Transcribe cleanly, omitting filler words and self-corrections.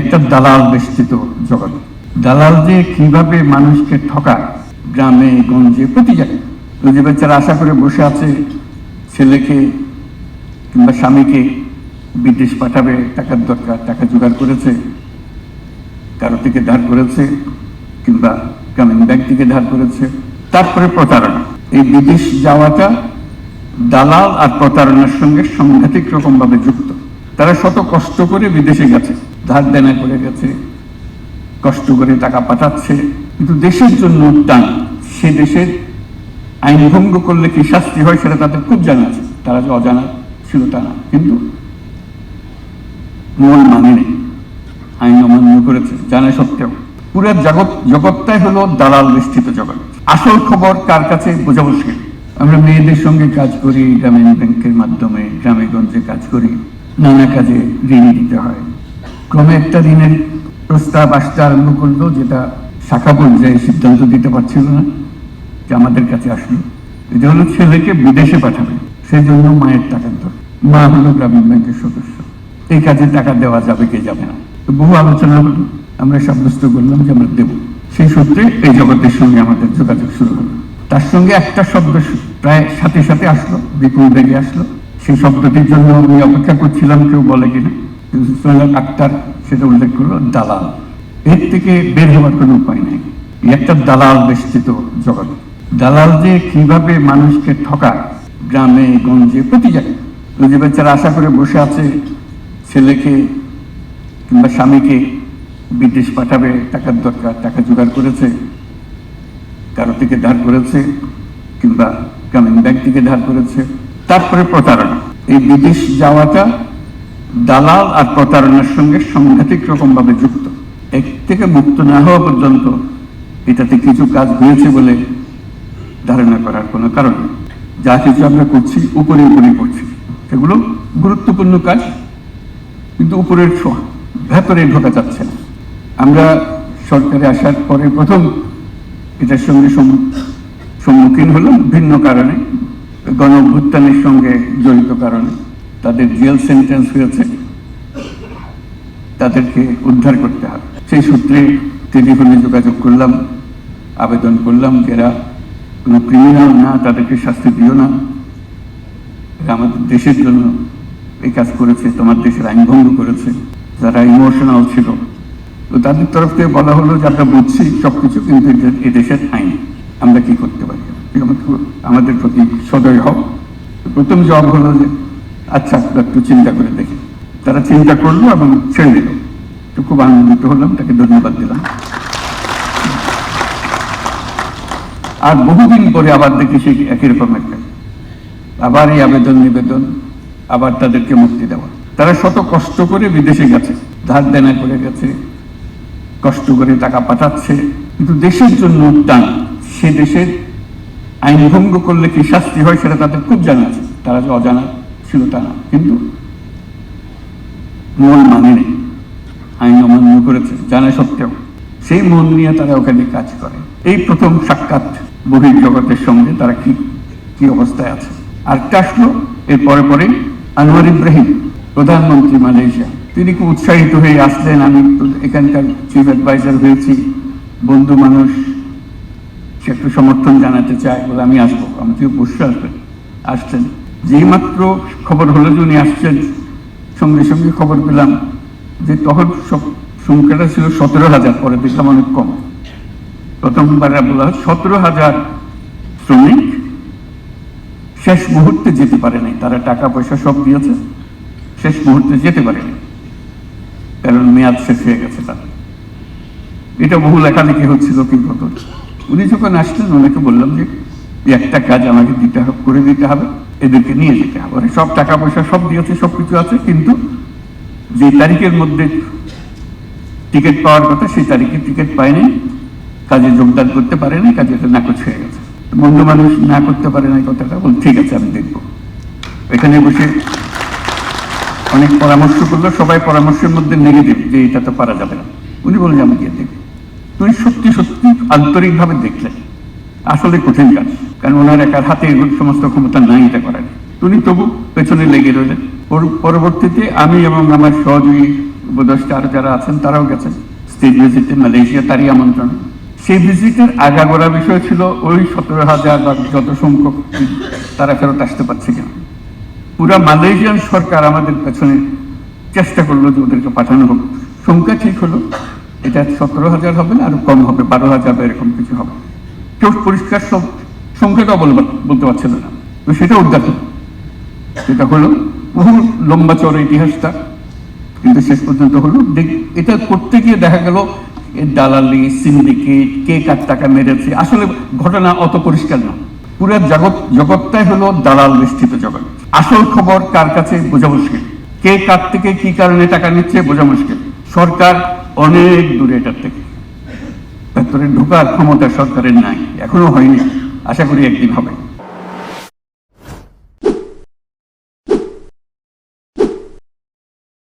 একটা দালাল বেষ্টিত জগৎ। দালাল যে কিভাবে মানুষকে ঠকায় গ্রামে গঞ্জে প্রতি জায়গায়। যে বাচ্চারা আশা করে বসে আছে ছেলেকে কিংবা স্বামীকে বিদেশ পাঠাবে, টাকার দরকার, টাকা জোগাড় করেছে, কারো থেকে ধার করেছে কিংবা গ্রামীণ ব্যাংক থেকে ধার করেছে, তারপরে প্রতারণা। এই বিদেশ যাওয়াটা দালাল আর প্রতারণার সঙ্গে সাংঘাতিক রকম ভাবে যুক্ত। তারা শত কষ্ট করে বিদেশে গেছে, ধার দেনা করে গেছে, কষ্ট করে টাকা পাঠাচ্ছে, কিন্তু দেশের জন্য টান। সে দেশের আইন ভঙ্গ করলে কি শাস্তি হয় সেটা তাদের খুব জানা আছে। তারা যে অজানা ছিল তা না, কিন্তু মন মানেনি, আইন অমান্য করেছে জানা সত্ত্বেও। পুরো জগৎটাই হলো দালাল বেষ্টিত জগৎ। আসল খবর কার কাছে বোঝা মুশকিল। আমরা মেয়েদের সঙ্গে কাজ করি, গ্রামীণ ব্যাংকের মাধ্যমে গ্রামে গঞ্জে কাজ করি, নানা কাজে ঋণ দিতে হয়। ক্রমে একটা ঋণের প্রস্তাব আসতে আরম্ভ করলো, যেটা শাখা পর্যায়ে সিদ্ধান্ত দিতে পারছিল না, যে আমাদের কাছে আসলো। এটা হলো ছেলেকে বিদেশে পাঠাবে, সেই জন্য মায়ের টাকার দরকার। মা হলো গ্রামীণ ব্যাংকের সদস্য, এই কাজে টাকা দেওয়া যাবে কি যাবে না। তো বহু আলোচনা হলো, আমরা সাব্যস্ত করলাম যে আমরা দেব। সেই সূত্রে এই জগতের সঙ্গে আমাদের যোগাযোগ শুরু হলো। তার সঙ্গে একটা শব্দ প্রায় সাথে সাথে আসলো, বিপুল বেগে আসলো। সেই শব্দটির জন্য আমি অপেক্ষা করছিলাম কেউ বলে কিনা, কিন্তু আক্তার সেটা উল্লেখ করলো, দালাল। এর থেকে বের হওয়ার কোনো উপায় নেই। একটা দালাল বেষ্টিত জগৎ। দালাল যে কিভাবে মানুষকে ঠকায় গ্রামে গঞ্জে প্রতি জায়গায়। যে বাচ্চারা আশা করে বসে আছে ছেলেকে কিংবা স্বামীকে বিদেশ পাঠাবে, টাকার দরকার, টাকা জোগাড় করেছে, কারো থেকে ধার করেছে কিংবা গ্রামীণ ব্যাংক থেকে ধার করেছে, তারপরে প্রতারণা। এই বিদেশ যাওয়াটা দালাল আর প্রতারণার সঙ্গে সাংঘাতিক রকম ভাবে যুক্ত। এক থেকে মুক্ত না হওয়া পর্যন্ত এটাতে কিছু কাজ হয়েছে বলে ধারণা করার কোনো কারণ নেই। যা কিছু আমরা করছি উপরে উপরে করছি, সেগুলো গুরুত্বপূর্ণ কাজ, কিন্তু উপরের ছোঁয়া, ভেতরে ঢোকা যাচ্ছে না। আমরা সরকারে আসার পরে প্রথম এটার সঙ্গে সম্মুখীন হলাম ভিন্ন কারণে, গণ অভ্যুত্থানের সঙ্গে জড়িত কারণে। তাদের জেল সেন্টেন্স হয়েছে, তাদেরকে উদ্ধার করতে হবে। সেই সূত্রে টেলিফোনে যোগাযোগ করলাম, আবেদন করলাম, যারা কোনো ক্রিমিনাল না তাদেরকে শাস্তি দিও না, এরা আমাদের দেশের জন্য এই কাজ করেছে, তোমার দেশের আইন ভঙ্গ করেছে। যারা ইমোশনাল ছিল, তো তাদের তরফ থেকে বলা হলো যে আমরা বুঝছি সবকিছু, কিন্তু এই দেশের আইন, আমরা কি করতে পারি, আমাদের প্রতি সদয় হও। প্রথম জবাব হলো যে আচ্ছা একটু চিন্তা করে দেখি। তারা চিন্তা করলো এবং ছেড়ে দিল। তো খুব আনন্দিত হলাম, তাকে ধন্যবাদ দিলাম। আর বহুদিন পরে আবার দেখি সেই একই রকমের কাজ, আবার এই আবেদন নিবেদন, আবার তাদেরকে মুক্তি দেওয়া। তারা শত কষ্ট করে বিদেশে গেছে, ধার দেনা করে গেছে, কষ্ট করে টাকা পাঠাচ্ছে, কিন্তু দেশের জন্য টান। সে দেশের আইন ভঙ্গ করলে কি শাস্তি হয় সেটা তাদের খুব জানা আছে। তারা যে অজানা ছিল তা না, কিন্তু মন মানেনি, আইন অমান্য করেছে জানা সত্ত্বেও। সেই মন নিয়ে তারা ওখানে কাজ করে। এই প্রথম সাক্ষাৎ বহির্জগতের সঙ্গে তারা কি অবস্থায় আছে। আরেকটা আসলো এর পরে পরে, আনোয়ার ইব্রাহিম, প্রধানমন্ত্রী মালয়েশিয়া। তিনি খুব উৎসাহিত হয়ে আসলেন, আমি এখানকার চিফ অ্যাডভাইজার হয়েছি, বন্ধু মানুষ, সে একটু সমর্থন জানাতে চায় বলে আমি আসবো। আমি তুই অবশ্যই আসছেন। যেই মাত্র খবর হলো যে উনি আসছেন, সঙ্গে সঙ্গে খবর পেলাম যে তখন সংখ্যাটা ছিল 17,000, পরে দেখলাম অনেক কম। প্রথমবার বলা 17,000 শ্রমিক শেষ মুহূর্তে যেতে পারে নাই। তারা টাকা পয়সা সব দিয়েছে, শেষ মুহূর্তে যেতে পারেনি, কারণ মেয়াদ শেষ হয়ে গেছে তাদের। এটা বহু লেখালেখি হচ্ছিল কি কত। উনি যখন আসলেন, ওনাকে বললাম যে একটা কাজ আমাকে করে দিতে হবে, এদেরকে নিয়ে যেতে হবে। সব টাকা পয়সা সব দিয়েছে, সবকিছু আছে, কিন্তু যে তারিখের মধ্যে টিকিট পাওয়ার কথা সেই তারিখে টিকিট পায়নি, কাজে যোগদান করতে পারেনি, কাজে এটা নাকচ হয়ে গেছে। বন্ধু মানুষ না করতে পারে না কথাটা, বল ঠিক আছে আমি দেখবো। এখানে বসে অনেক পরামর্শ করলো, সবাই পরামর্শের মধ্যে নেগেটিভ, যে এটা তো পারা যাবে না। উনি বললেন আমি গিয়ে দেখি। উনি সত্যি সত্যি আন্তরিকভাবে দেখলেন আসলে কঠিন কাজ, কারণ ওনার একার হাতে এগুলো সমস্ত ক্ষমতা নাই এটা করার। উনি তবু পেছনে লেগে রইলেন। পরবর্তীতে আমি এবং আমার সহযোগী উপদেষ্টা আরো যারা আছেন তারাও গেছেন স্টেট ভিজিটে মালয়েশিয়া, তারই আমন্ত্রণ। সেই ভিজিটের আগাগোড়া বিষয় ছিল ওই 17,000 বা যত সংখ্যক তারা ফেরত আসতে পারছে কিনা। পুরা মালয়েশিয়ান সরকার আমাদের পেছনে চেষ্টা করলো যে ওদেরকে পাঠানো হোক। সংখ্যা ঠিক হলো, এটা 17,000 হবে না, আরো কম হবে, 12,000 বা এরকম কিছু হবে। কেউ পরিষ্কার সব সংখ্যাটাও বলতে পারছিল না, তো সেটা উদ্ধার হলো। সেটা হলো বহু লম্বা চড়া ইতিহাসটা, কিন্তু শেষ পর্যন্ত হলো। এটা করতে গিয়ে দেখা গেল দালালি, সিন্ডিকেট, কে কার টাকা মেরেছে, আসলে ঘটনা অত পরিষ্কার না। পুরো জগৎটাই হলো দালাল বেষ্টিত জগৎ। আসল খবর কার কাছে বোঝা মুশকিল, কে কার থেকে কি কারণে টাকা নিচ্ছে বোঝা মুশকিল। সরকার অনেক দূরে এটার থেকে, ভেতরে ঢোকার ক্ষমতা সরকারের নাই, এখনো হয়নি, আশা করি একদিন হবে।